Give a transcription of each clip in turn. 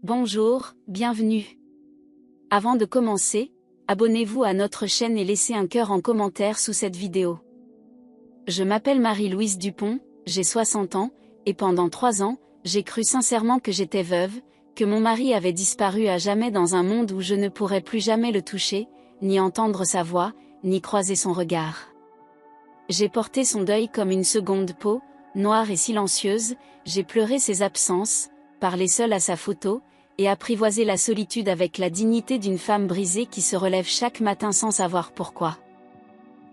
Bonjour, bienvenue. Avant de commencer, abonnez-vous à notre chaîne et laissez un cœur en commentaire sous cette vidéo. Je m'appelle Marie-Louise Dupont, j'ai 60 ans, et pendant 3 ans, j'ai cru sincèrement que j'étais veuve, que mon mari avait disparu à jamais dans un monde où je ne pourrais plus jamais le toucher, ni entendre sa voix, ni croiser son regard. J'ai porté son deuil comme une seconde peau, noire et silencieuse, j'ai pleuré ses absences, parlé seule à sa photo, et apprivoisé la solitude avec la dignité d'une femme brisée qui se relève chaque matin sans savoir pourquoi.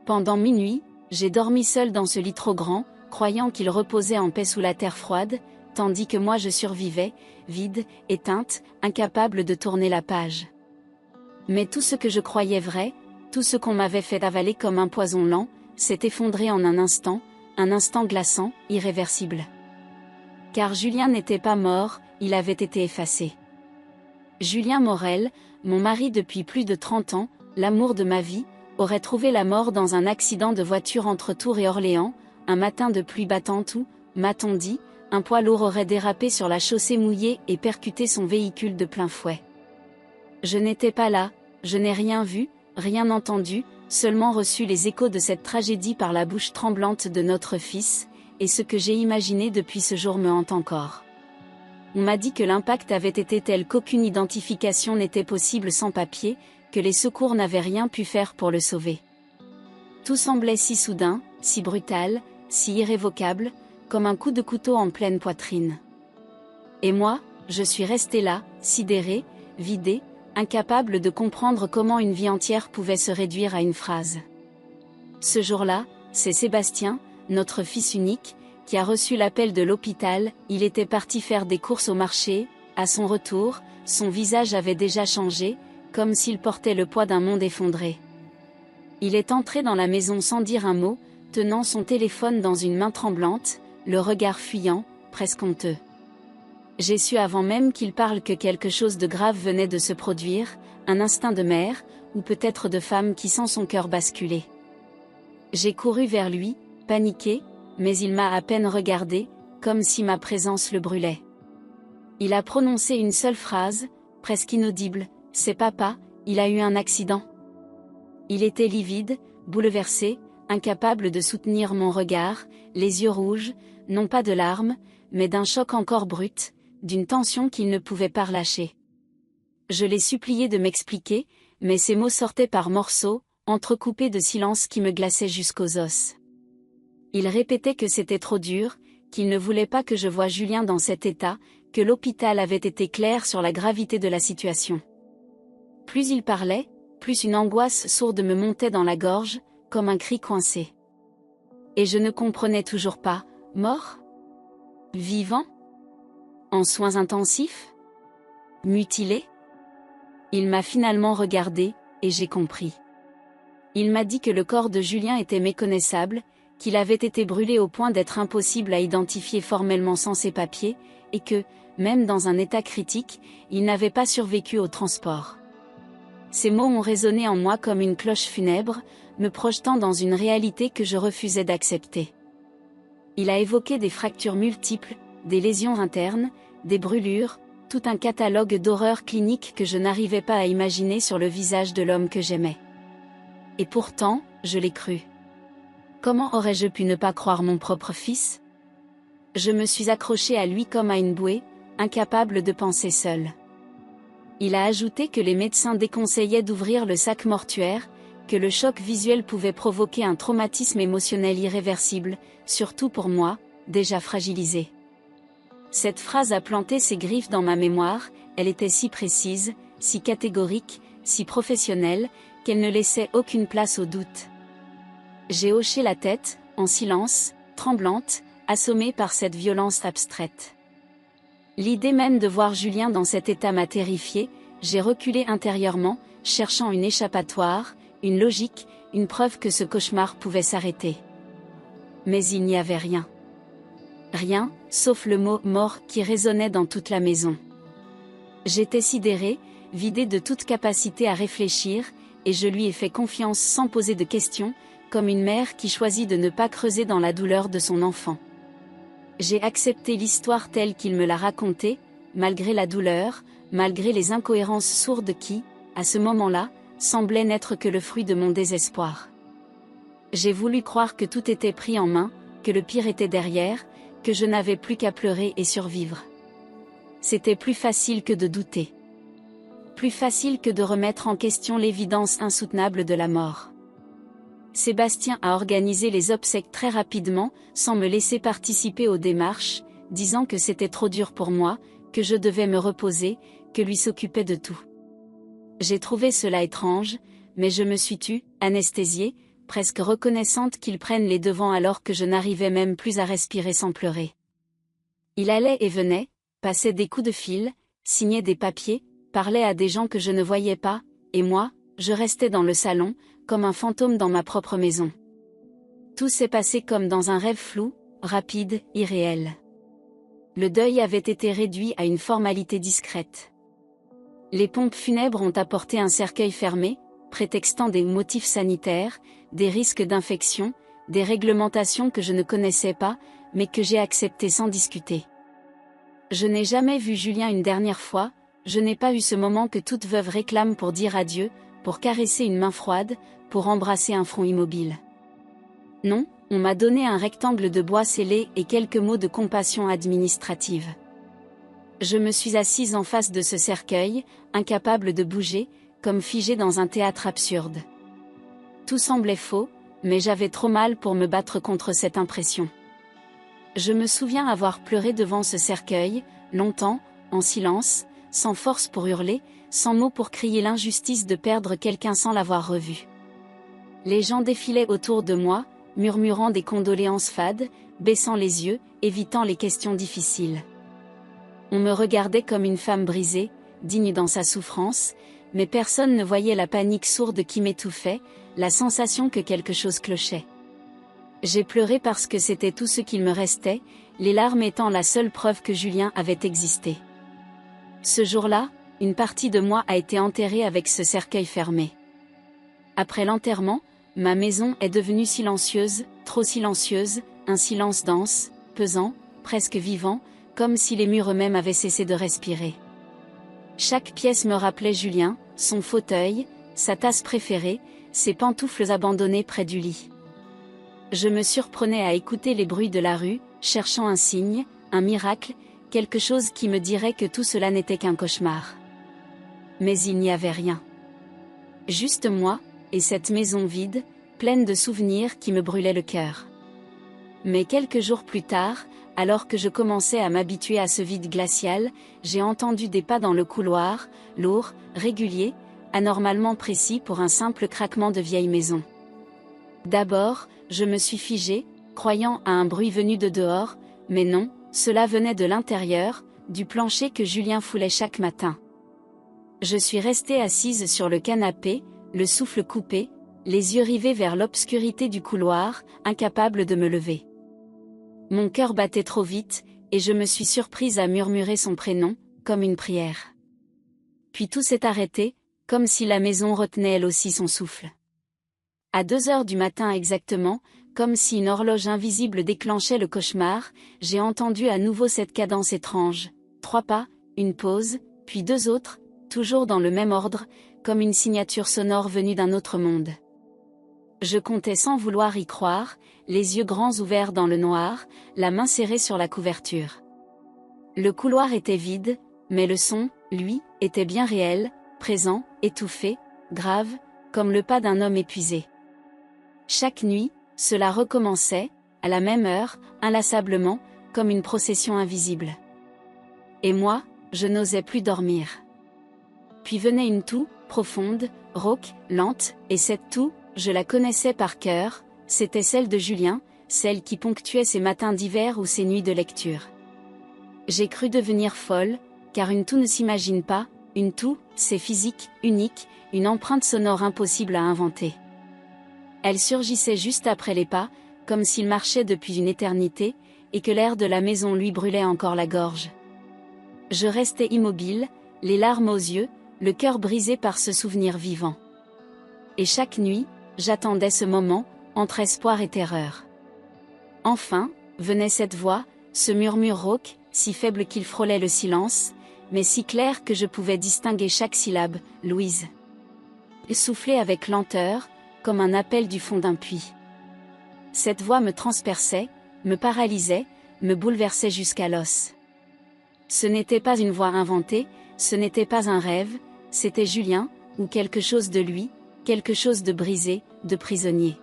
Pendant minuit, j'ai dormi seule dans ce lit trop grand, croyant qu'il reposait en paix sous la terre froide, tandis que moi je survivais, vide, éteinte, incapable de tourner la page. Mais tout ce que je croyais vrai, tout ce qu'on m'avait fait avaler comme un poison lent, s'est effondré en un instant glaçant, irréversible. Car Julien n'était pas mort, il avait été effacé. Julien Morel, mon mari depuis plus de 30 ans, l'amour de ma vie, aurait trouvé la mort dans un accident de voiture entre Tours et Orléans, un matin de pluie battante où, m'a-t-on dit, un poids lourd aurait dérapé sur la chaussée mouillée et percuté son véhicule de plein fouet. Je n'étais pas là, je n'ai rien vu, rien entendu, seulement reçu les échos de cette tragédie par la bouche tremblante de notre fils, et ce que j'ai imaginé depuis ce jour me hante encore. On m'a dit que l'impact avait été tel qu'aucune identification n'était possible sans papier, que les secours n'avaient rien pu faire pour le sauver. Tout semblait si soudain, si brutal, si irrévocable, comme un coup de couteau en pleine poitrine. Et moi, je suis restée là, sidérée, vidée, incapable de comprendre comment une vie entière pouvait se réduire à une phrase. Ce jour-là, c'est Sébastien, notre fils unique, qui a reçu l'appel de l'hôpital. Il était parti faire des courses au marché. À son retour, son visage avait déjà changé, comme s'il portait le poids d'un monde effondré. Il est entré dans la maison sans dire un mot, tenant son téléphone dans une main tremblante, le regard fuyant, presque honteux. J'ai su avant même qu'il parle que quelque chose de grave venait de se produire, un instinct de mère, ou peut-être de femme qui sent son cœur basculer. J'ai couru vers lui, paniqué, mais il m'a à peine regardé, comme si ma présence le brûlait. Il a prononcé une seule phrase, presque inaudible, « C'est papa, il a eu un accident ». Il était livide, bouleversé, incapable de soutenir mon regard, les yeux rouges, non pas de larmes, mais d'un choc encore brut, d'une tension qu'il ne pouvait pas relâcher. Je l'ai supplié de m'expliquer, mais ses mots sortaient par morceaux, entrecoupés de silence qui me glaçaient jusqu'aux os. Il répétait que c'était trop dur, qu'il ne voulait pas que je voie Julien dans cet état, que l'hôpital avait été clair sur la gravité de la situation. Plus il parlait, plus une angoisse sourde me montait dans la gorge, comme un cri coincé. Et je ne comprenais toujours pas, mort ? Vivant ? En soins intensifs ? Mutilé ? Il m'a finalement regardé, et j'ai compris. Il m'a dit que le corps de Julien était méconnaissable, qu'il avait été brûlé au point d'être impossible à identifier formellement sans ses papiers, et que, même dans un état critique, il n'avait pas survécu au transport. Ces mots ont résonné en moi comme une cloche funèbre, me projetant dans une réalité que je refusais d'accepter. Il a évoqué des fractures multiples, des lésions internes, des brûlures, tout un catalogue d'horreurs cliniques que je n'arrivais pas à imaginer sur le visage de l'homme que j'aimais. Et pourtant, je l'ai cru. Comment aurais-je pu ne pas croire mon propre fils ? Je me suis accrochée à lui comme à une bouée, incapable de penser seule. Il a ajouté que les médecins déconseillaient d'ouvrir le sac mortuaire, que le choc visuel pouvait provoquer un traumatisme émotionnel irréversible, surtout pour moi, déjà fragilisée. Cette phrase a planté ses griffes dans ma mémoire, elle était si précise, si catégorique, si professionnelle, qu'elle ne laissait aucune place au doute. J'ai hoché la tête, en silence, tremblante, assommée par cette violence abstraite. L'idée même de voir Julien dans cet état m'a terrifiée, j'ai reculé intérieurement, cherchant une échappatoire, une logique, une preuve que ce cauchemar pouvait s'arrêter. Mais il n'y avait rien. Rien, sauf le mot « mort » qui résonnait dans toute la maison. J'étais sidérée, vidée de toute capacité à réfléchir, et je lui ai fait confiance sans poser de questions, comme une mère qui choisit de ne pas creuser dans la douleur de son enfant. J'ai accepté l'histoire telle qu'il me l'a racontée, malgré la douleur, malgré les incohérences sourdes qui, à ce moment-là, semblaient n'être que le fruit de mon désespoir. J'ai voulu croire que tout était pris en main, que le pire était derrière, que je n'avais plus qu'à pleurer et survivre. C'était plus facile que de douter. Plus facile que de remettre en question l'évidence insoutenable de la mort. Sébastien a organisé les obsèques très rapidement, sans me laisser participer aux démarches, disant que c'était trop dur pour moi, que je devais me reposer, que lui s'occupait de tout. J'ai trouvé cela étrange, mais je me suis tue, anesthésiée, presque reconnaissante qu'il prenne les devants alors que je n'arrivais même plus à respirer sans pleurer. Il allait et venait, passait des coups de fil, signait des papiers, parlait à des gens que je ne voyais pas, et moi, je restais dans le salon, comme un fantôme dans ma propre maison. Tout s'est passé comme dans un rêve flou, rapide, irréel. Le deuil avait été réduit à une formalité discrète. Les pompes funèbres ont apporté un cercueil fermé, prétextant des motifs sanitaires, des risques d'infection, des réglementations que je ne connaissais pas, mais que j'ai acceptées sans discuter. Je n'ai jamais vu Julien une dernière fois, je n'ai pas eu ce moment que toute veuve réclame pour dire adieu, pour caresser une main froide, pour embrasser un front immobile. Non, on m'a donné un rectangle de bois scellé et quelques mots de compassion administrative. Je me suis assise en face de ce cercueil, incapable de bouger, comme figée dans un théâtre absurde. Tout semblait faux, mais j'avais trop mal pour me battre contre cette impression. Je me souviens avoir pleuré devant ce cercueil, longtemps, en silence, sans force pour hurler, sans mots pour crier l'injustice de perdre quelqu'un sans l'avoir revu. Les gens défilaient autour de moi, murmurant des condoléances fades, baissant les yeux, évitant les questions difficiles. On me regardait comme une femme brisée, digne dans sa souffrance, mais personne ne voyait la panique sourde qui m'étouffait, la sensation que quelque chose clochait. J'ai pleuré parce que c'était tout ce qu'il me restait, les larmes étant la seule preuve que Julien avait existé. Ce jour-là, une partie de moi a été enterrée avec ce cercueil fermé. Après l'enterrement, ma maison est devenue silencieuse, trop silencieuse, un silence dense, pesant, presque vivant, comme si les murs eux-mêmes avaient cessé de respirer. Chaque pièce me rappelait Julien, son fauteuil, sa tasse préférée, ses pantoufles abandonnées près du lit. Je me surprenais à écouter les bruits de la rue, cherchant un signe, un miracle, quelque chose qui me dirait que tout cela n'était qu'un cauchemar. Mais il n'y avait rien. Juste moi, et cette maison vide, pleine de souvenirs qui me brûlaient le cœur. Mais quelques jours plus tard, alors que je commençais à m'habituer à ce vide glacial, j'ai entendu des pas dans le couloir, lourds, réguliers, anormalement précis pour un simple craquement de vieille maison. D'abord, je me suis figée, croyant à un bruit venu de dehors, mais non, cela venait de l'intérieur, du plancher que Julien foulait chaque matin. Je suis restée assise sur le canapé, le souffle coupé, les yeux rivés vers l'obscurité du couloir, incapable de me lever. Mon cœur battait trop vite, et je me suis surprise à murmurer son prénom, comme une prière. Puis tout s'est arrêté, comme si la maison retenait elle aussi son souffle. À 2 heures du matin exactement, comme si une horloge invisible déclenchait le cauchemar, j'ai entendu à nouveau cette cadence étrange. 3 pas, une pause, puis 2 autres, toujours dans le même ordre, comme une signature sonore venue d'un autre monde. Je comptais sans vouloir y croire, les yeux grands ouverts dans le noir, la main serrée sur la couverture. Le couloir était vide, mais le son, lui, était bien réel, présent, étouffé, grave, comme le pas d'un homme épuisé. Chaque nuit, cela recommençait, à la même heure, inlassablement, comme une procession invisible. Et moi, je n'osais plus dormir. Puis venait une toux, profonde, rauque, lente, et cette toux, je la connaissais par cœur, c'était celle de Julien, celle qui ponctuait ces matins d'hiver ou ces nuits de lecture. J'ai cru devenir folle, car une toux ne s'imagine pas, une toux, c'est physique, unique, une empreinte sonore impossible à inventer. Elle surgissait juste après les pas, comme s'il marchait depuis une éternité, et que l'air de la maison lui brûlait encore la gorge. Je restais immobile, les larmes aux yeux, le cœur brisé par ce souvenir vivant. Et chaque nuit, j'attendais ce moment, entre espoir et terreur. Enfin, venait cette voix, ce murmure rauque, si faible qu'il frôlait le silence, mais si clair que je pouvais distinguer chaque syllabe, Louise. Soufflée avec lenteur, comme un appel du fond d'un puits. Cette voix me transperçait, me paralysait, me bouleversait jusqu'à l'os. Ce n'était pas une voix inventée, ce n'était pas un rêve, c'était Julien, ou quelque chose de lui, quelque chose de brisé, de prisonnier.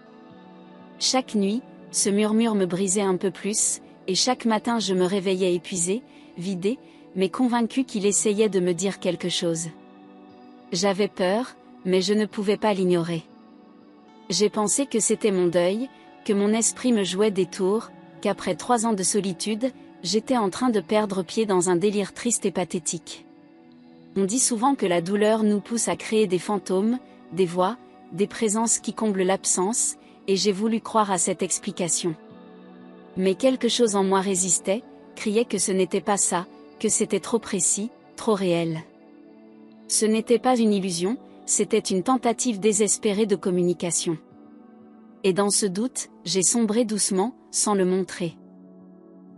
Chaque nuit, ce murmure me brisait un peu plus, et chaque matin je me réveillais épuisée, vidée, mais convaincue qu'il essayait de me dire quelque chose. J'avais peur, mais je ne pouvais pas l'ignorer. J'ai pensé que c'était mon deuil, que mon esprit me jouait des tours, qu'après 3 ans de solitude, j'étais en train de perdre pied dans un délire triste et pathétique. On dit souvent que la douleur nous pousse à créer des fantômes, des voix, des présences qui comblent l'absence, et j'ai voulu croire à cette explication. Mais quelque chose en moi résistait, criait que ce n'était pas ça, que c'était trop précis, trop réel. Ce n'était pas une illusion, c'était une tentative désespérée de communication. Et dans ce doute, j'ai sombré doucement, sans le montrer.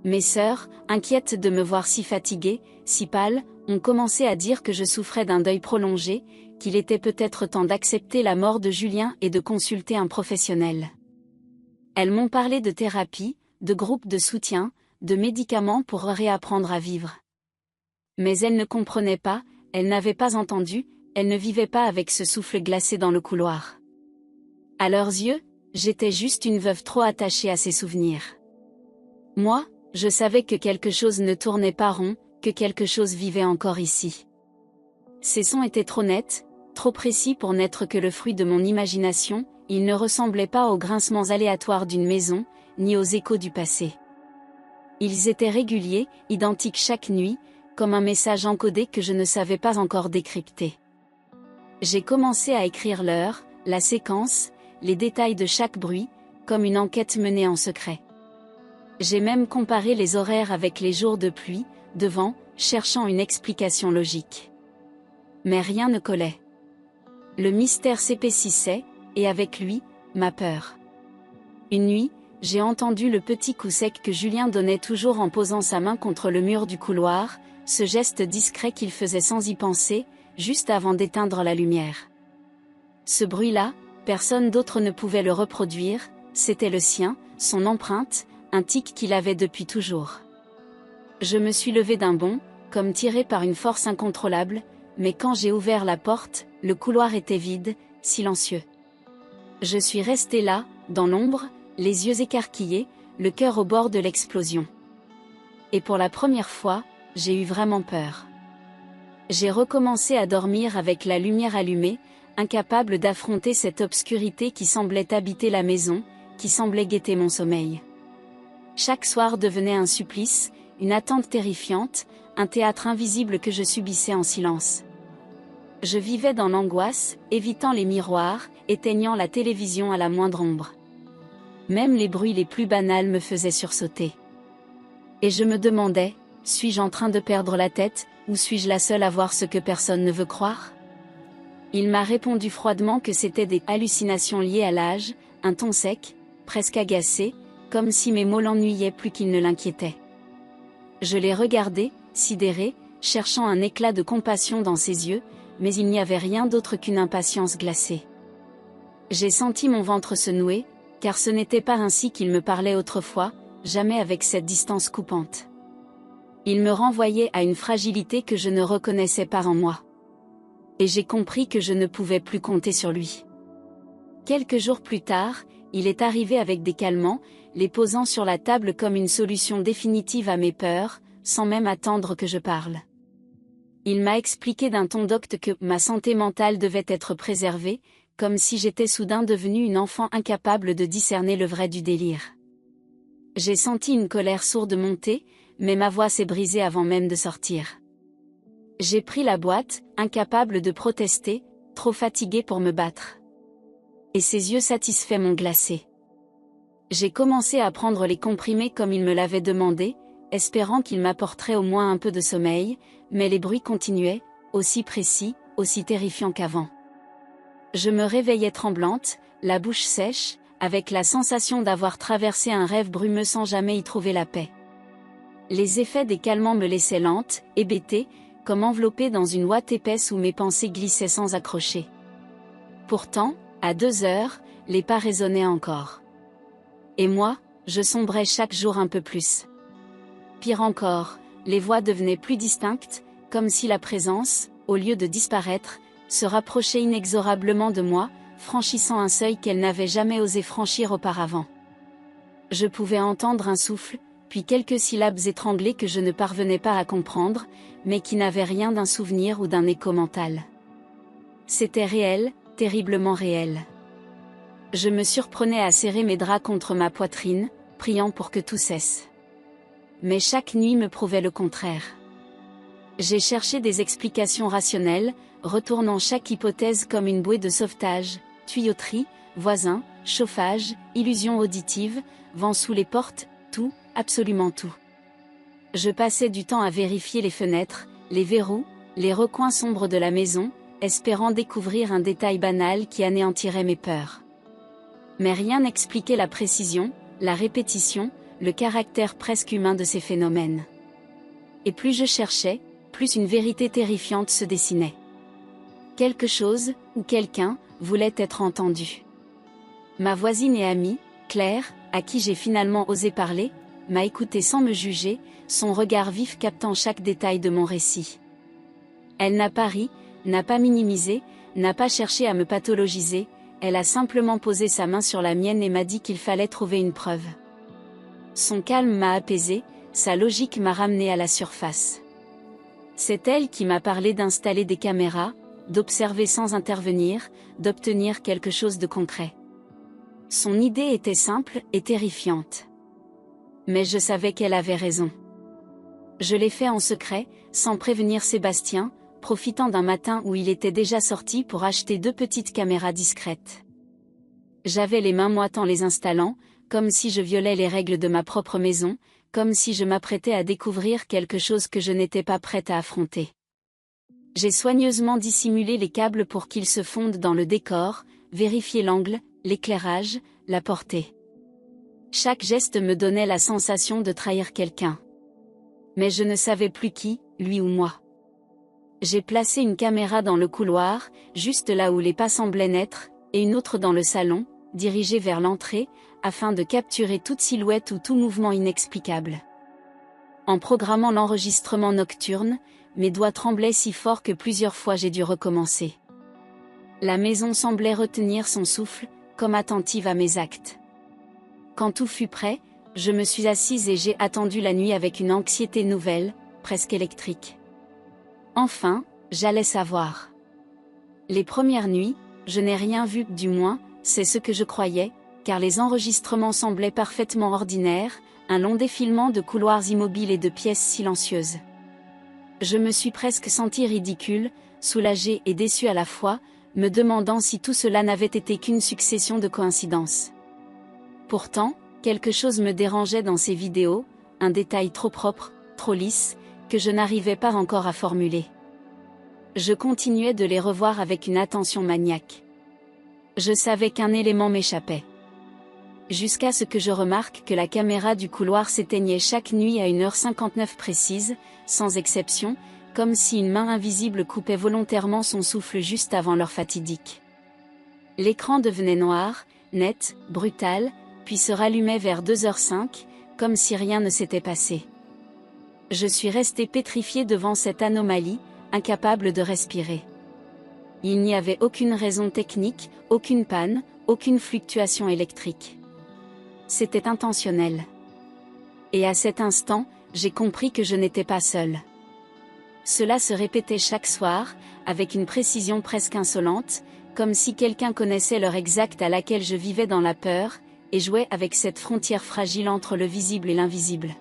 Mes sœurs, inquiètes de me voir si fatiguée, si pâle, ont commencé à dire que je souffrais d'un deuil prolongé, qu'il était peut-être temps d'accepter la mort de Julien et de consulter un professionnel. Elles m'ont parlé de thérapie, de groupes de soutien, de médicaments pour réapprendre à vivre. Mais elles ne comprenaient pas, elles n'avaient pas entendu, elles ne vivaient pas avec ce souffle glacé dans le couloir. À leurs yeux, j'étais juste une veuve trop attachée à ses souvenirs. Moi, je savais que quelque chose ne tournait pas rond, que quelque chose vivait encore ici. Ces sons étaient trop nets, trop précis pour n'être que le fruit de mon imagination, ils ne ressemblaient pas aux grincements aléatoires d'une maison, ni aux échos du passé. Ils étaient réguliers, identiques chaque nuit, comme un message encodé que je ne savais pas encore décrypter. J'ai commencé à écrire l'heure, la séquence, les détails de chaque bruit, comme une enquête menée en secret. J'ai même comparé les horaires avec les jours de pluie, de vent, cherchant une explication logique. Mais rien ne collait. Le mystère s'épaississait, et avec lui, ma peur. Une nuit, j'ai entendu le petit coup sec que Julien donnait toujours en posant sa main contre le mur du couloir, ce geste discret qu'il faisait sans y penser, juste avant d'éteindre la lumière. Ce bruit-là, personne d'autre ne pouvait le reproduire, c'était le sien, son empreinte, un tic qu'il avait depuis toujours. Je me suis levée d'un bond, comme tirée par une force incontrôlable, mais quand j'ai ouvert la porte, le couloir était vide, silencieux. Je suis restée là, dans l'ombre, les yeux écarquillés, le cœur au bord de l'explosion. Et pour la première fois, j'ai eu vraiment peur. J'ai recommencé à dormir avec la lumière allumée, incapable d'affronter cette obscurité qui semblait habiter la maison, qui semblait guetter mon sommeil. Chaque soir devenait un supplice, une attente terrifiante, un théâtre invisible que je subissais en silence. Je vivais dans l'angoisse, évitant les miroirs, éteignant la télévision à la moindre ombre. Même les bruits les plus banals me faisaient sursauter. Et je me demandais, suis-je en train de perdre la tête, ou suis-je la seule à voir ce que personne ne veut croire ? Il m'a répondu froidement que c'était des hallucinations liées à l'âge, un ton sec, presque agacé, comme si mes mots l'ennuyaient plus qu'ils ne l'inquiétaient. Je l'ai regardé, sidéré, cherchant un éclat de compassion dans ses yeux, mais il n'y avait rien d'autre qu'une impatience glacée. J'ai senti mon ventre se nouer, car ce n'était pas ainsi qu'il me parlait autrefois, jamais avec cette distance coupante. Il me renvoyait à une fragilité que je ne reconnaissais pas en moi. Et j'ai compris que je ne pouvais plus compter sur lui. Quelques jours plus tard, il est arrivé avec des calmants, les posant sur la table comme une solution définitive à mes peurs, sans même attendre que je parle. Il m'a expliqué d'un ton docte que ma santé mentale devait être préservée, comme si j'étais soudain devenue une enfant incapable de discerner le vrai du délire. J'ai senti une colère sourde monter, mais ma voix s'est brisée avant même de sortir. J'ai pris la boîte, incapable de protester, trop fatiguée pour me battre. Et ses yeux satisfaits m'ont glacée. J'ai commencé à prendre les comprimés comme il me l'avait demandé, espérant qu'il m'apporterait au moins un peu de sommeil, mais les bruits continuaient, aussi précis, aussi terrifiants qu'avant. Je me réveillais tremblante, la bouche sèche, avec la sensation d'avoir traversé un rêve brumeux sans jamais y trouver la paix. Les effets des calmants me laissaient lente, hébétée, comme enveloppé dans une ouate épaisse où mes pensées glissaient sans accrocher. Pourtant, à 2 heures, les pas résonnaient encore. Et moi, je sombrais chaque jour un peu plus. Pire encore, les voix devenaient plus distinctes, comme si la présence, au lieu de disparaître, se rapprochait inexorablement de moi, franchissant un seuil qu'elle n'avait jamais osé franchir auparavant. Je pouvais entendre un souffle, puis quelques syllabes étranglées que je ne parvenais pas à comprendre, mais qui n'avaient rien d'un souvenir ou d'un écho mental. C'était réel, terriblement réel. Je me surprenais à serrer mes draps contre ma poitrine, priant pour que tout cesse. Mais chaque nuit me prouvait le contraire. J'ai cherché des explications rationnelles, retournant chaque hypothèse comme une bouée de sauvetage, tuyauterie, voisin, chauffage, illusion auditive, vent sous les portes, tout, absolument tout. Je passais du temps à vérifier les fenêtres, les verrous, les recoins sombres de la maison, espérant découvrir un détail banal qui anéantirait mes peurs. Mais rien n'expliquait la précision, la répétition, le caractère presque humain de ces phénomènes. Et plus je cherchais, plus une vérité terrifiante se dessinait. Quelque chose, ou quelqu'un, voulait être entendu. Ma voisine et amie, Claire, à qui j'ai finalement osé parler, m'a écouté sans me juger, son regard vif captant chaque détail de mon récit. Elle n'a pas ri, n'a pas minimisé, n'a pas cherché à me pathologiser, elle a simplement posé sa main sur la mienne et m'a dit qu'il fallait trouver une preuve. Son calme m'a apaisé, sa logique m'a ramené à la surface. C'est elle qui m'a parlé d'installer des caméras, d'observer sans intervenir, d'obtenir quelque chose de concret. Son idée était simple et terrifiante. Mais je savais qu'elle avait raison. Je l'ai fait en secret, sans prévenir Sébastien, profitant d'un matin où il était déjà sorti pour acheter 2 petites caméras discrètes. J'avais les mains moites en les installant, comme si je violais les règles de ma propre maison, comme si je m'apprêtais à découvrir quelque chose que je n'étais pas prête à affronter. J'ai soigneusement dissimulé les câbles pour qu'ils se fondent dans le décor, vérifié l'angle, l'éclairage, la portée. Chaque geste me donnait la sensation de trahir quelqu'un. Mais je ne savais plus qui, lui ou moi. J'ai placé une caméra dans le couloir, juste là où les pas semblaient naître, et une autre dans le salon, dirigée vers l'entrée, afin de capturer toute silhouette ou tout mouvement inexplicable. En programmant l'enregistrement nocturne, mes doigts tremblaient si fort que plusieurs fois j'ai dû recommencer. La maison semblait retenir son souffle, comme attentive à mes actes. Quand tout fut prêt, je me suis assise et j'ai attendu la nuit avec une anxiété nouvelle, presque électrique. Enfin, j'allais savoir. Les premières nuits, je n'ai rien vu, du moins, c'est ce que je croyais, car les enregistrements semblaient parfaitement ordinaires, un long défilement de couloirs immobiles et de pièces silencieuses. Je me suis presque sentie ridicule, soulagée et déçue à la fois, me demandant si tout cela n'avait été qu'une succession de coïncidences. Pourtant, quelque chose me dérangeait dans ces vidéos, un détail trop propre, trop lisse, que je n'arrivais pas encore à formuler. Je continuais de les revoir avec une attention maniaque. Je savais qu'un élément m'échappait. Jusqu'à ce que je remarque que la caméra du couloir s'éteignait chaque nuit à 1h59 précise, sans exception, comme si une main invisible coupait volontairement son souffle juste avant l'heure fatidique. L'écran devenait noir, net, brutal, puis se rallumait vers 2h05, comme si rien ne s'était passé. Je suis restée pétrifiée devant cette anomalie, incapable de respirer. Il n'y avait aucune raison technique, aucune panne, aucune fluctuation électrique. C'était intentionnel. Et à cet instant, j'ai compris que je n'étais pas seule. Cela se répétait chaque soir, avec une précision presque insolente, comme si quelqu'un connaissait l'heure exacte à laquelle je vivais dans la peur, et jouait avec cette frontière fragile entre le visible et l'invisible.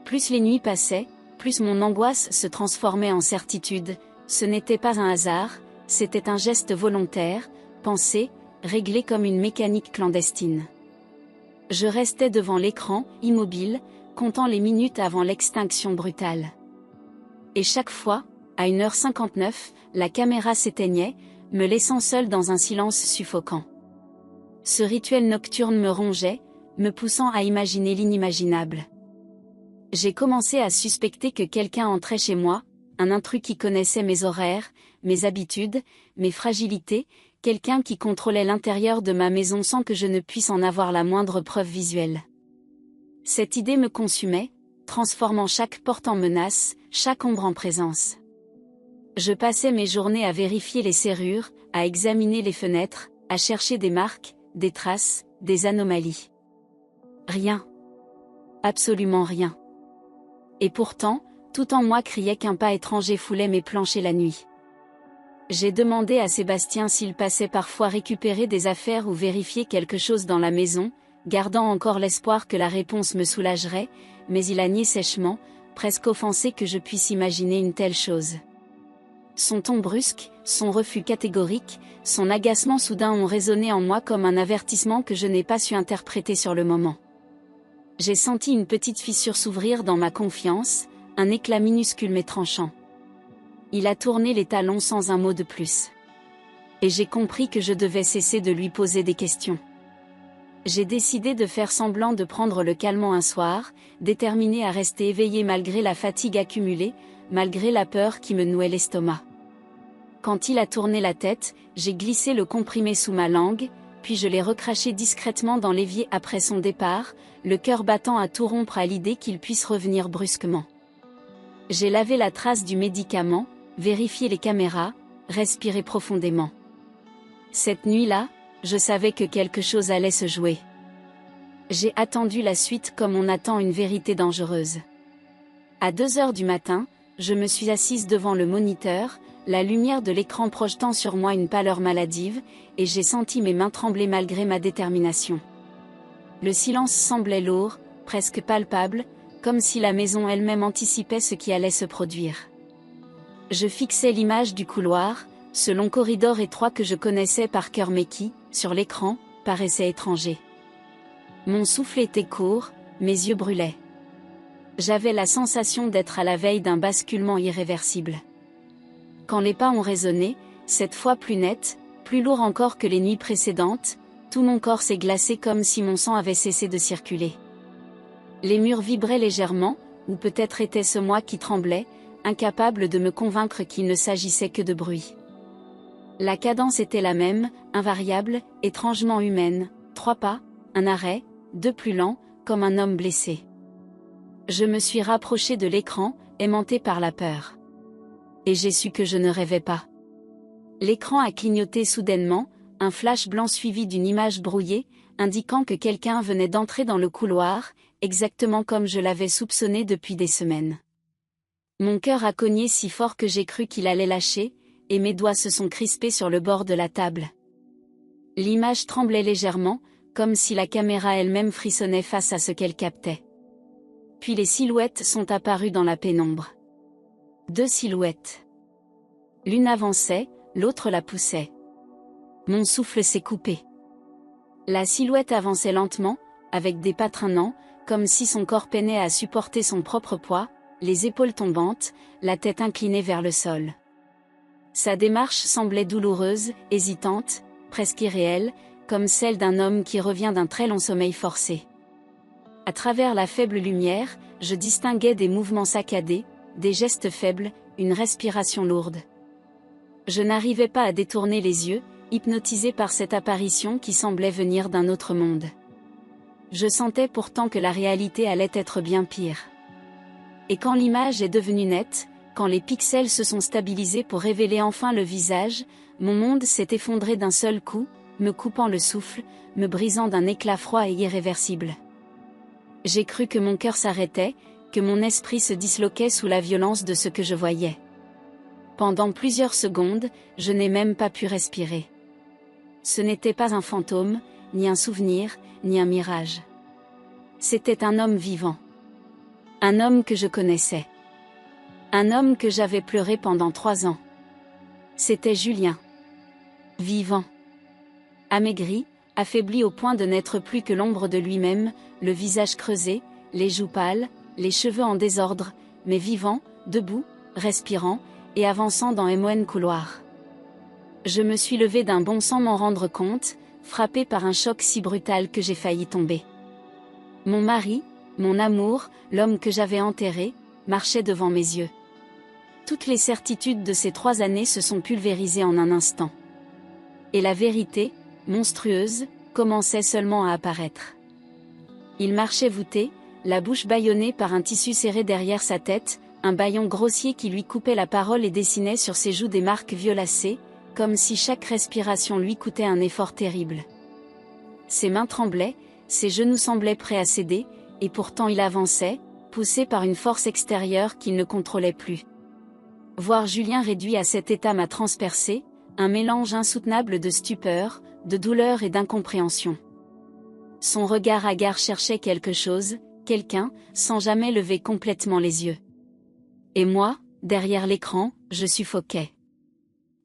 Plus les nuits passaient, plus mon angoisse se transformait en certitude, ce n'était pas un hasard, c'était un geste volontaire, pensé, réglé comme une mécanique clandestine. Je restais devant l'écran, immobile, comptant les minutes avant l'extinction brutale. Et chaque fois, à 1h59, la caméra s'éteignait, me laissant seule dans un silence suffocant. Ce rituel nocturne me rongeait, me poussant à imaginer l'inimaginable. J'ai commencé à suspecter que quelqu'un entrait chez moi, un intrus qui connaissait mes horaires, mes habitudes, mes fragilités, quelqu'un qui contrôlait l'intérieur de ma maison sans que je ne puisse en avoir la moindre preuve visuelle. Cette idée me consumait, transformant chaque porte en menace, chaque ombre en présence. Je passais mes journées à vérifier les serrures, à examiner les fenêtres, à chercher des marques, des traces, des anomalies. Rien. Absolument rien. Et pourtant, tout en moi criait qu'un pas étranger foulait mes planchers la nuit. J'ai demandé à Sébastien s'il passait parfois récupérer des affaires ou vérifier quelque chose dans la maison, gardant encore l'espoir que la réponse me soulagerait, mais il a nié sèchement, presque offensé que je puisse imaginer une telle chose. Son ton brusque, son refus catégorique, son agacement soudain ont résonné en moi comme un avertissement que je n'ai pas su interpréter sur le moment. J'ai senti une petite fissure s'ouvrir dans ma confiance, un éclat minuscule mais tranchant. Il a tourné les talons sans un mot de plus. Et j'ai compris que je devais cesser de lui poser des questions. J'ai décidé de faire semblant de prendre le calmant un soir, déterminé à rester éveillé malgré la fatigue accumulée, malgré la peur qui me nouait l'estomac. Quand il a tourné la tête, j'ai glissé le comprimé sous ma langue, puis je l'ai recraché discrètement dans l'évier après son départ, le cœur battant à tout rompre à l'idée qu'il puisse revenir brusquement. J'ai lavé la trace du médicament, vérifié les caméras, respiré profondément. Cette nuit-là, je savais que quelque chose allait se jouer. J'ai attendu la suite comme on attend une vérité dangereuse. À 2 heures du matin, je me suis assise devant le moniteur, la lumière de l'écran projetant sur moi une pâleur maladive, et j'ai senti mes mains trembler malgré ma détermination. Le silence semblait lourd, presque palpable, comme si la maison elle-même anticipait ce qui allait se produire. Je fixais l'image du couloir, ce long corridor étroit que je connaissais par cœur mais qui, sur l'écran, paraissait étranger. Mon souffle était court, mes yeux brûlaient. J'avais la sensation d'être à la veille d'un basculement irréversible. Quand les pas ont résonné, cette fois plus net, plus lourd encore que les nuits précédentes, tout mon corps s'est glacé comme si mon sang avait cessé de circuler. Les murs vibraient légèrement, ou peut-être était-ce moi qui tremblais, incapable de me convaincre qu'il ne s'agissait que de bruit. La cadence était la même, invariable, étrangement humaine, 3 pas, un arrêt, 2 plus lents, comme un homme blessé. Je me suis rapproché de l'écran, aimanté par la peur. Et j'ai su que je ne rêvais pas. L'écran a clignoté soudainement, un flash blanc suivi d'une image brouillée, indiquant que quelqu'un venait d'entrer dans le couloir, exactement comme je l'avais soupçonné depuis des semaines. Mon cœur a cogné si fort que j'ai cru qu'il allait lâcher, et mes doigts se sont crispés sur le bord de la table. L'image tremblait légèrement, comme si la caméra elle-même frissonnait face à ce qu'elle captait. Puis les silhouettes sont apparues dans la pénombre. 2 silhouettes. L'une avançait, l'autre la poussait. Mon souffle s'est coupé. La silhouette avançait lentement, avec des pas traînants, comme si son corps peinait à supporter son propre poids, les épaules tombantes, la tête inclinée vers le sol. Sa démarche semblait douloureuse, hésitante, presque irréelle, comme celle d'un homme qui revient d'un très long sommeil forcé. À travers la faible lumière, je distinguais des mouvements saccadés, des gestes faibles, une respiration lourde. Je n'arrivais pas à détourner les yeux, hypnotisé par cette apparition qui semblait venir d'un autre monde. Je sentais pourtant que la réalité allait être bien pire. Et quand l'image est devenue nette, quand les pixels se sont stabilisés pour révéler enfin le visage, mon monde s'est effondré d'un seul coup, me coupant le souffle, me brisant d'un éclat froid et irréversible. J'ai cru que mon cœur s'arrêtait, que mon esprit se disloquait sous la violence de ce que je voyais. Pendant plusieurs secondes, je n'ai même pas pu respirer. Ce n'était pas un fantôme, ni un souvenir, ni un mirage. C'était un homme vivant. Un homme que je connaissais. Un homme que j'avais pleuré pendant 3 ans. C'était Julien. Vivant. Amaigri, affaibli au point de n'être plus que l'ombre de lui-même, le visage creusé, les joues pâles, les cheveux en désordre, mais vivant, debout, respirant, et avançant dans un couloir. Je me suis levée d'un bond sans m'en rendre compte, frappée par un choc si brutal que j'ai failli tomber. Mon mari, mon amour, l'homme que j'avais enterré, marchait devant mes yeux. Toutes les certitudes de ces 3 années se sont pulvérisées en un instant. Et la vérité, monstrueuse, commençait seulement à apparaître. Il marchait voûté, la bouche bâillonnée par un tissu serré derrière sa tête, un bâillon grossier qui lui coupait la parole et dessinait sur ses joues des marques violacées, comme si chaque respiration lui coûtait un effort terrible. Ses mains tremblaient, ses genoux semblaient prêts à céder, et pourtant il avançait, poussé par une force extérieure qu'il ne contrôlait plus. Voir Julien réduit à cet état m'a transpercé, un mélange insoutenable de stupeur, de douleur et d'incompréhension. Son regard hagard cherchait quelque chose, quelqu'un, sans jamais lever complètement les yeux. Et moi, derrière l'écran, je suffoquais.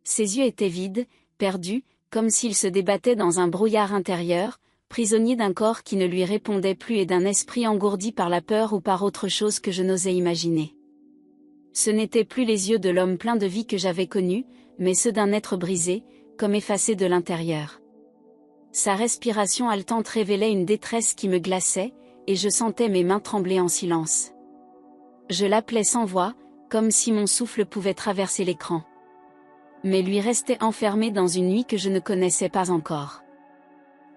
Ses yeux étaient vides, perdus, comme s'il se débattait dans un brouillard intérieur, prisonnier d'un corps qui ne lui répondait plus et d'un esprit engourdi par la peur ou par autre chose que je n'osais imaginer. Ce n'étaient plus les yeux de l'homme plein de vie que j'avais connu, mais ceux d'un être brisé, comme effacé de l'intérieur. Sa respiration haletante révélait une détresse qui me glaçait, et je sentais mes mains trembler en silence. Je l'appelais sans voix, comme si mon souffle pouvait traverser l'écran. Mais lui restait enfermé dans une nuit que je ne connaissais pas encore.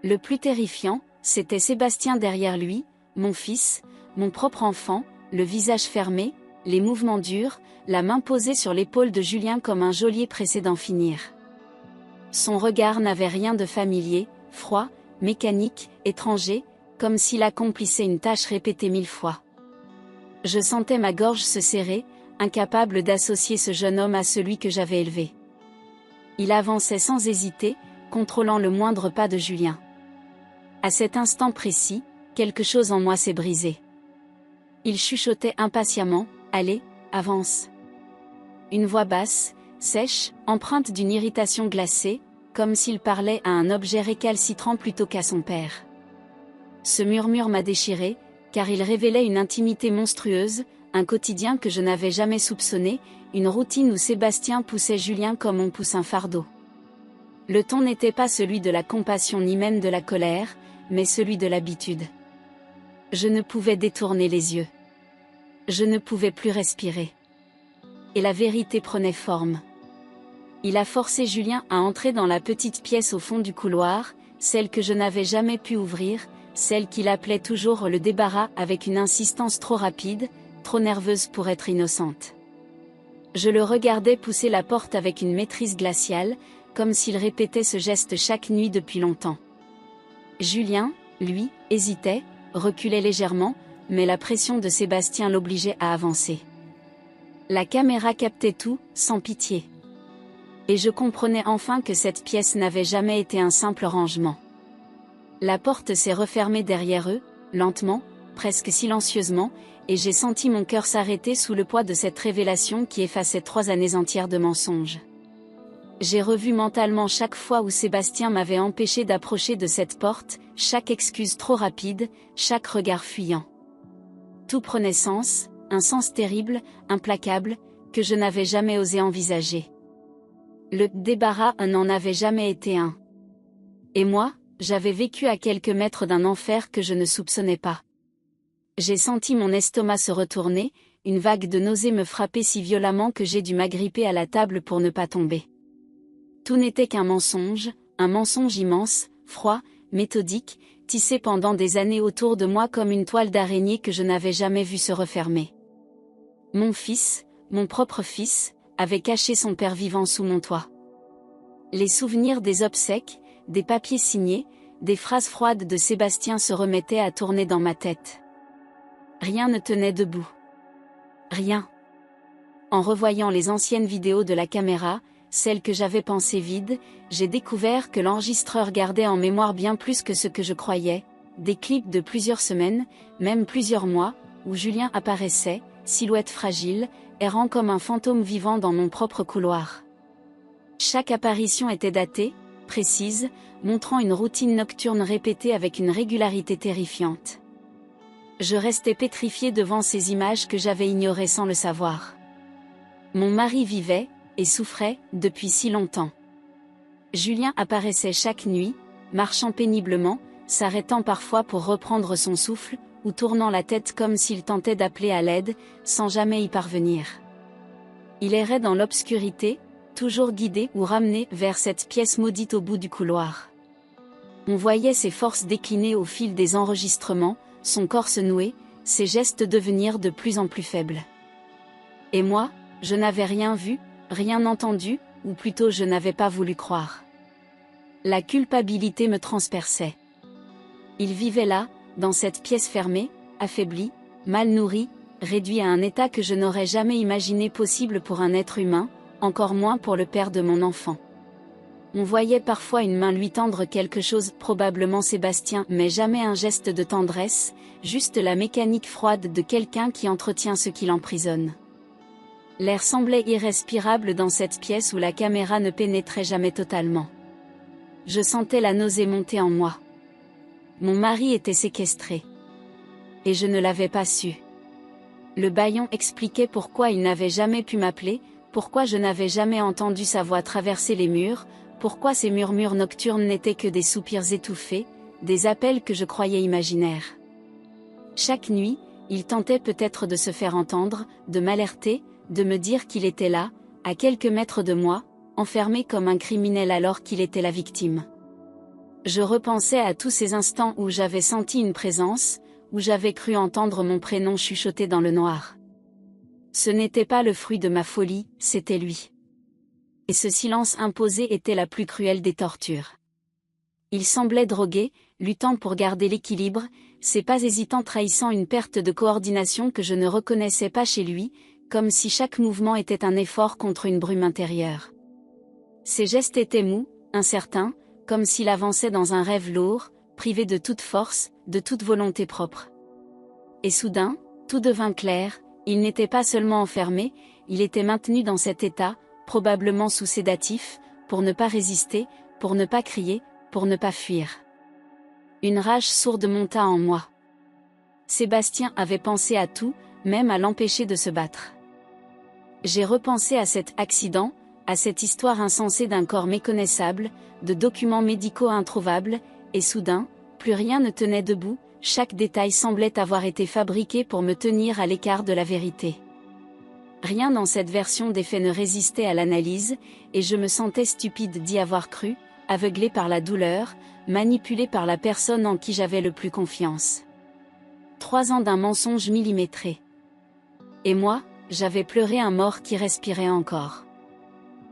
Le plus terrifiant, c'était Sébastien derrière lui, mon fils, mon propre enfant, le visage fermé, les mouvements durs, la main posée sur l'épaule de Julien comme un geôlier pressé d'en finir. Son regard n'avait rien de familier, froid, mécanique, étranger, comme s'il accomplissait une tâche répétée 1000 fois. Je sentais ma gorge se serrer, incapable d'associer ce jeune homme à celui que j'avais élevé. Il avançait sans hésiter, contrôlant le moindre pas de Julien. À cet instant précis, quelque chose en moi s'est brisé. Il chuchotait impatiemment, « Allez, avance !» Une voix basse, sèche, empreinte d'une irritation glacée, comme s'il parlait à un objet récalcitrant plutôt qu'à son père. Ce murmure m'a déchiré, car il révélait une intimité monstrueuse, un quotidien que je n'avais jamais soupçonné, une routine où Sébastien poussait Julien comme on pousse un fardeau. Le ton n'était pas celui de la compassion ni même de la colère, mais celui de l'habitude. Je ne pouvais détourner les yeux. Je ne pouvais plus respirer. Et la vérité prenait forme. Il a forcé Julien à entrer dans la petite pièce au fond du couloir, celle que je n'avais jamais pu ouvrir, celle qu'il appelait toujours le débarras avec une insistance trop rapide, trop nerveuse pour être innocente. Je le regardais pousser la porte avec une maîtrise glaciale, comme s'il répétait ce geste chaque nuit depuis longtemps. Julien, lui, hésitait, reculait légèrement, mais la pression de Sébastien l'obligeait à avancer. La caméra captait tout, sans pitié. Et je comprenais enfin que cette pièce n'avait jamais été un simple rangement. La porte s'est refermée derrière eux, lentement, presque silencieusement, et j'ai senti mon cœur s'arrêter sous le poids de cette révélation qui effaçait 3 années entières de mensonges. J'ai revu mentalement chaque fois où Sébastien m'avait empêché d'approcher de cette porte, chaque excuse trop rapide, chaque regard fuyant. Tout prenait sens, un sens terrible, implacable, que je n'avais jamais osé envisager. Le débarras n'en avait jamais été un. Et moi, j'avais vécu à quelques mètres d'un enfer que je ne soupçonnais pas. J'ai senti mon estomac se retourner, une vague de nausée me frapper si violemment que j'ai dû m'agripper à la table pour ne pas tomber. Tout n'était qu'un mensonge immense, froid, méthodique, tissé pendant des années autour de moi comme une toile d'araignée que je n'avais jamais vue se refermer. Mon fils, mon propre fils, avait caché son père vivant sous mon toit. Les souvenirs des obsèques, des papiers signés, des phrases froides de Sébastien se remettaient à tourner dans ma tête. Rien ne tenait debout. Rien. En revoyant les anciennes vidéos de la caméra, celles que j'avais pensées vides, j'ai découvert que l'enregistreur gardait en mémoire bien plus que ce que je croyais, des clips de plusieurs semaines, même plusieurs mois, où Julien apparaissait, silhouette fragile, errant comme un fantôme vivant dans mon propre couloir. Chaque apparition était datée, précise, montrant une routine nocturne répétée avec une régularité terrifiante. Je restais pétrifiée devant ces images que j'avais ignorées sans le savoir. Mon mari vivait, et souffrait, depuis si longtemps. Julien apparaissait chaque nuit, marchant péniblement, s'arrêtant parfois pour reprendre son souffle, ou tournant la tête comme s'il tentait d'appeler à l'aide, sans jamais y parvenir. Il errait dans l'obscurité, toujours guidé ou ramené vers cette pièce maudite au bout du couloir. On voyait ses forces décliner au fil des enregistrements, son corps se nouer, ses gestes devenir de plus en plus faibles. Et moi, je n'avais rien vu, rien entendu, ou plutôt je n'avais pas voulu croire. La culpabilité me transperçait. Il vivait là, dans cette pièce fermée, affaibli, mal nourri, réduit à un état que je n'aurais jamais imaginé possible pour un être humain, encore moins pour le père de mon enfant. On voyait parfois une main lui tendre quelque chose, probablement Sébastien, mais jamais un geste de tendresse, juste la mécanique froide de quelqu'un qui entretient ce qui l'emprisonne. L'air semblait irrespirable dans cette pièce où la caméra ne pénétrait jamais totalement. Je sentais la nausée monter en moi. Mon mari était séquestré. Et je ne l'avais pas su. Le bâillon expliquait pourquoi il n'avait jamais pu m'appeler, pourquoi je n'avais jamais entendu sa voix traverser les murs, pourquoi ces murmures nocturnes n'étaient que des soupirs étouffés, des appels que je croyais imaginaires. Chaque nuit, il tentait peut-être de se faire entendre, de m'alerter, de me dire qu'il était là, à quelques mètres de moi, enfermé comme un criminel alors qu'il était la victime. Je repensais à tous ces instants où j'avais senti une présence, où j'avais cru entendre mon prénom chuchoter dans le noir. Ce n'était pas le fruit de ma folie, c'était lui. Et ce silence imposé était la plus cruelle des tortures. Il semblait drogué, luttant pour garder l'équilibre, ses pas hésitants trahissant une perte de coordination que je ne reconnaissais pas chez lui, comme si chaque mouvement était un effort contre une brume intérieure. Ses gestes étaient mous, incertains, comme s'il avançait dans un rêve lourd, privé de toute force, de toute volonté propre. Et soudain, tout devint clair, il n'était pas seulement enfermé, il était maintenu dans cet état, probablement sous sédatif, pour ne pas résister, pour ne pas crier, pour ne pas fuir. Une rage sourde monta en moi. Sébastien avait pensé à tout, même à l'empêcher de se battre. J'ai repensé à cet accident, à cette histoire insensée d'un corps méconnaissable, de documents médicaux introuvables, et soudain, plus rien ne tenait debout, chaque détail semblait avoir été fabriqué pour me tenir à l'écart de la vérité. Rien dans cette version des faits ne résistait à l'analyse, et je me sentais stupide d'y avoir cru, aveuglé par la douleur, manipulé par la personne en qui j'avais le plus confiance. 3 ans d'un mensonge millimétré. Et moi, j'avais pleuré un mort qui respirait encore.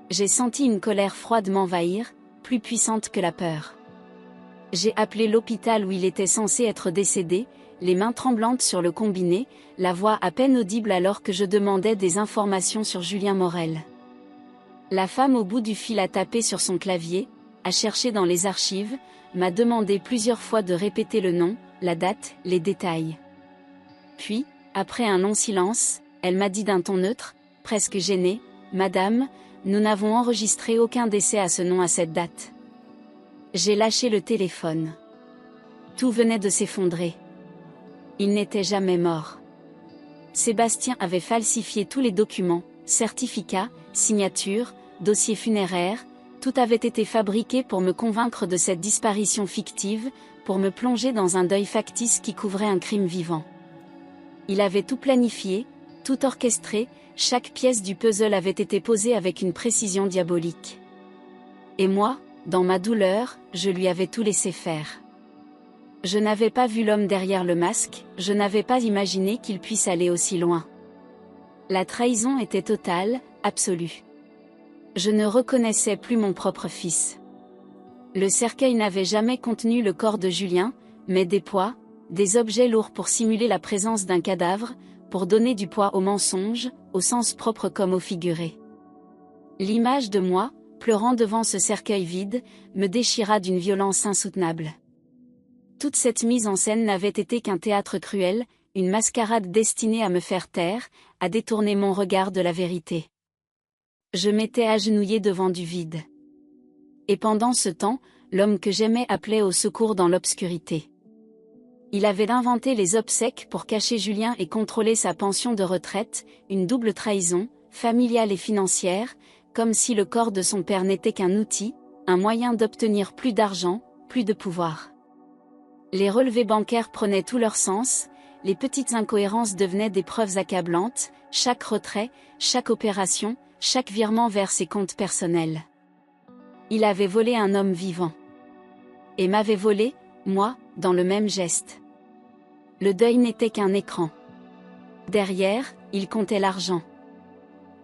J'ai senti une colère froide m'envahir, plus puissante que la peur. J'ai appelé l'hôpital où il était censé être décédé, les mains tremblantes sur le combiné, la voix à peine audible alors que je demandais des informations sur Julien Morel. La femme au bout du fil a tapé sur son clavier, a cherché dans les archives, m'a demandé plusieurs fois de répéter le nom, la date, les détails. Puis, après un long silence, elle m'a dit d'un ton neutre, presque gêné, « Madame, nous n'avons enregistré aucun décès à ce nom à cette date. » J'ai lâché le téléphone. Tout venait de s'effondrer. Il n'était jamais mort. Sébastien avait falsifié tous les documents, certificats, signatures, dossiers funéraires, tout avait été fabriqué pour me convaincre de cette disparition fictive, pour me plonger dans un deuil factice qui couvrait un crime vivant. Il avait tout planifié, tout orchestré, chaque pièce du puzzle avait été posée avec une précision diabolique. Et moi, dans ma douleur, je lui avais tout laissé faire. Je n'avais pas vu l'homme derrière le masque, je n'avais pas imaginé qu'il puisse aller aussi loin. La trahison était totale, absolue. Je ne reconnaissais plus mon propre fils. Le cercueil n'avait jamais contenu le corps de Julien, mais des poids, des objets lourds pour simuler la présence d'un cadavre, pour donner du poids au mensonge, au sens propre comme au figuré. L'image de moi, pleurant devant ce cercueil vide, me déchira d'une violence insoutenable. Toute cette mise en scène n'avait été qu'un théâtre cruel, une mascarade destinée à me faire taire, à détourner mon regard de la vérité. Je m'étais agenouillée devant du vide. Et pendant ce temps, l'homme que j'aimais appelait au secours dans l'obscurité. Il avait inventé les obsèques pour cacher Julien et contrôler sa pension de retraite, une double trahison, familiale et financière, comme si le corps de son père n'était qu'un outil, un moyen d'obtenir plus d'argent, plus de pouvoir. Les relevés bancaires prenaient tout leur sens, les petites incohérences devenaient des preuves accablantes, chaque retrait, chaque opération, chaque virement vers ses comptes personnels. Il avait volé un homme vivant. Et m'avait volé, moi, dans le même geste. Le deuil n'était qu'un écran. Derrière, il comptait l'argent.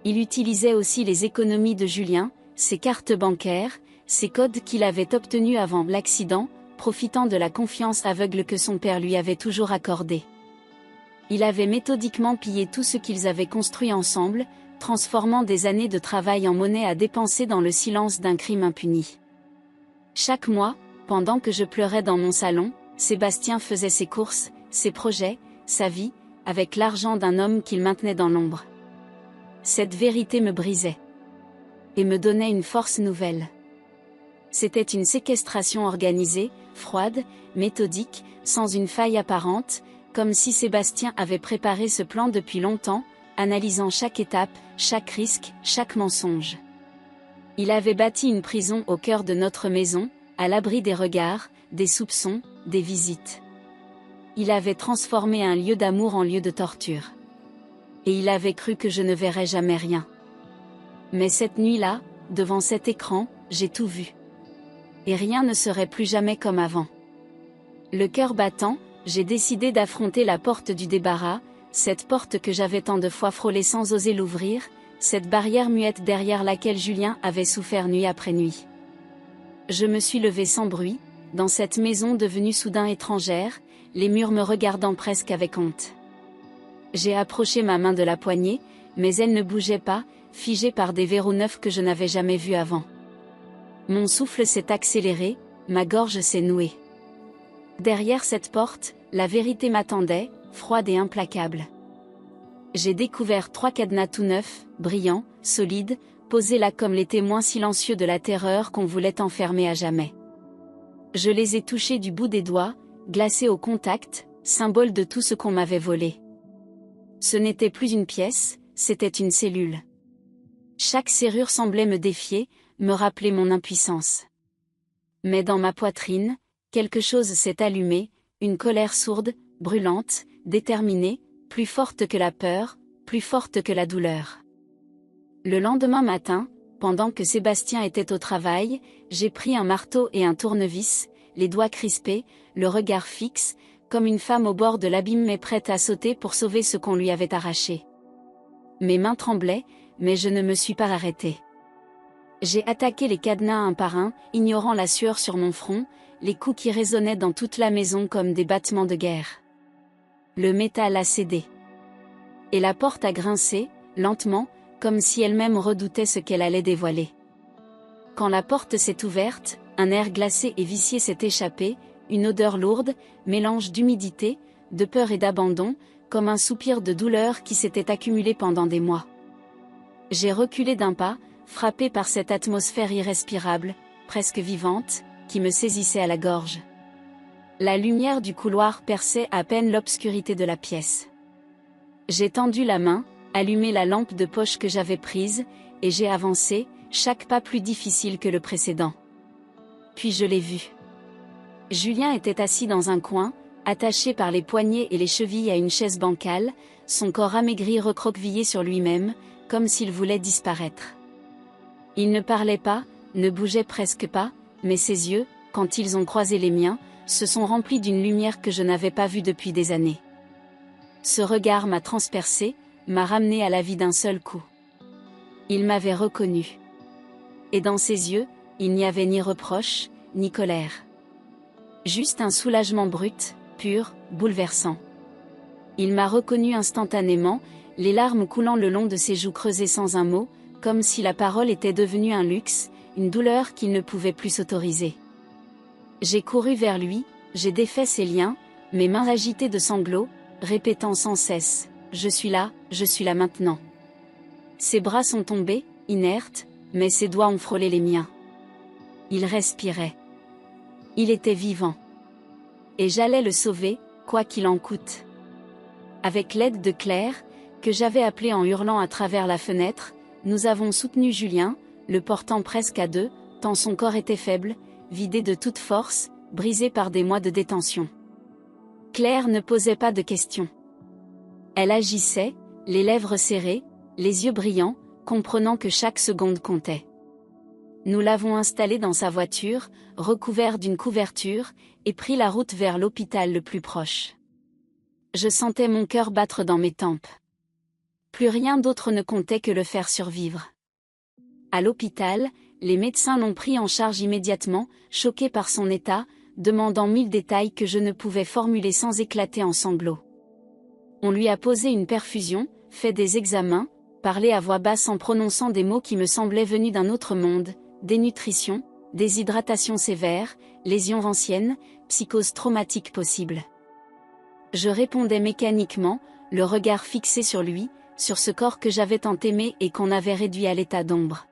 Il utilisait aussi les économies de Julien, ses cartes bancaires, ses codes qu'il avait obtenus avant l'accident, profitant de la confiance aveugle que son père lui avait toujours accordée. Il avait méthodiquement pillé tout ce qu'ils avaient construit ensemble, transformant des années de travail en monnaie à dépenser dans le silence d'un crime impuni. Chaque mois, pendant que je pleurais dans mon salon, Sébastien faisait ses courses, ses projets, sa vie, avec l'argent d'un homme qu'il maintenait dans l'ombre. Cette vérité me brisait. Et me donnait une force nouvelle. C'était une séquestration organisée, froide, méthodique, sans une faille apparente, comme si Sébastien avait préparé ce plan depuis longtemps, analysant chaque étape, chaque risque, chaque mensonge. Il avait bâti une prison au cœur de notre maison, à l'abri des regards, des soupçons, des visites. Il avait transformé un lieu d'amour en lieu de torture. Et il avait cru que je ne verrais jamais rien. Mais cette nuit-là, devant cet écran, j'ai tout vu. Et rien ne serait plus jamais comme avant. Le cœur battant, j'ai décidé d'affronter la porte du débarras, cette porte que j'avais tant de fois frôlée sans oser l'ouvrir, cette barrière muette derrière laquelle Julien avait souffert nuit après nuit. Je me suis levée sans bruit, dans cette maison devenue soudain étrangère, les murs me regardant presque avec honte. J'ai approché ma main de la poignée, mais elle ne bougeait pas, figée par des verrous neufs que je n'avais jamais vus avant. Mon souffle s'est accéléré, ma gorge s'est nouée. Derrière cette porte, la vérité m'attendait, froide et implacable. J'ai découvert 3 cadenas tout neufs, brillants, solides, posés là comme les témoins silencieux de la terreur qu'on voulait enfermer à jamais. Je les ai touchés du bout des doigts, glacés au contact, symbole de tout ce qu'on m'avait volé. Ce n'était plus une pièce, c'était une cellule. Chaque serrure semblait me défier, me rappeler mon impuissance. Mais dans ma poitrine, quelque chose s'est allumé, une colère sourde, brûlante, déterminée, plus forte que la peur, plus forte que la douleur. Le lendemain matin, pendant que Sébastien était au travail, j'ai pris un marteau et un tournevis, les doigts crispés, le regard fixe, comme une femme au bord de l'abîme mais prête à sauter pour sauver ce qu'on lui avait arraché. Mes mains tremblaient, mais je ne me suis pas arrêtée. J'ai attaqué les cadenas un par un, ignorant la sueur sur mon front, les coups qui résonnaient dans toute la maison comme des battements de guerre. Le métal a cédé. Et la porte a grincé, lentement, comme si elle-même redoutait ce qu'elle allait dévoiler. Quand la porte s'est ouverte, un air glacé et vicié s'est échappé, une odeur lourde, mélange d'humidité, de peur et d'abandon, comme un soupir de douleur qui s'était accumulé pendant des mois. J'ai reculé d'un pas, frappé par cette atmosphère irrespirable, presque vivante, qui me saisissait à la gorge. La lumière du couloir perçait à peine l'obscurité de la pièce. J'ai tendu la main, allumé la lampe de poche que j'avais prise, et j'ai avancé, chaque pas plus difficile que le précédent. Puis je l'ai vu. Julien était assis dans un coin, attaché par les poignets et les chevilles à une chaise bancale, son corps amaigri recroquevillé sur lui-même, comme s'il voulait disparaître. Il ne parlait pas, ne bougeait presque pas, mais ses yeux, quand ils ont croisé les miens, se sont remplis d'une lumière que je n'avais pas vue depuis des années. Ce regard m'a transpercé, m'a ramené à la vie d'un seul coup. Il m'avait reconnu. Et dans ses yeux, il n'y avait ni reproche, ni colère. Juste un soulagement brut, pur, bouleversant. Il m'a reconnu instantanément, les larmes coulant le long de ses joues creusées sans un mot, comme si la parole était devenue un luxe, une douleur qu'il ne pouvait plus s'autoriser. J'ai couru vers lui, j'ai défait ses liens, mes mains agitées de sanglots, répétant sans cesse « Je suis là maintenant ». Ses bras sont tombés, inertes, mais ses doigts ont frôlé les miens. Il respirait. Il était vivant. Et j'allais le sauver, quoi qu'il en coûte. Avec l'aide de Claire, que j'avais appelée en hurlant à travers la fenêtre, nous avons soutenu Julien, le portant presque à deux, tant son corps était faible, vidé de toute force, brisé par des mois de détention. Claire ne posait pas de questions. Elle agissait, les lèvres serrées, les yeux brillants, comprenant que chaque seconde comptait. Nous l'avons installée dans sa voiture, recouvert d'une couverture, et pris la route vers l'hôpital le plus proche. Je sentais mon cœur battre dans mes tempes. Plus rien d'autre ne comptait que le faire survivre. À l'hôpital, les médecins l'ont pris en charge immédiatement, choqués par son état, demandant 1000 détails que je ne pouvais formuler sans éclater en sanglots. On lui a posé une perfusion, fait des examens, parlé à voix basse en prononçant des mots qui me semblaient venus d'un autre monde, dénutrition, déshydratation sévère, lésions anciennes, psychose traumatique possible. Je répondais mécaniquement, le regard fixé sur lui, sur ce corps que j'avais tant aimé et qu'on avait réduit à l'état d'ombre.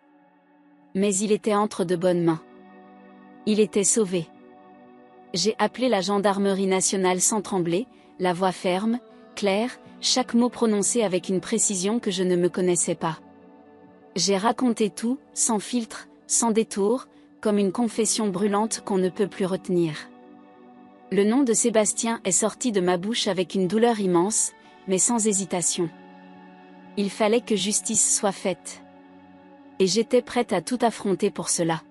Mais il était entre de bonnes mains. Il était sauvé. J'ai appelé la gendarmerie nationale sans trembler, la voix ferme, claire, chaque mot prononcé avec une précision que je ne me connaissais pas. J'ai raconté tout, sans filtre, sans détour, comme une confession brûlante qu'on ne peut plus retenir. Le nom de Sébastien est sorti de ma bouche avec une douleur immense, mais sans hésitation. Il fallait que justice soit faite. Et j'étais prête à tout affronter pour cela.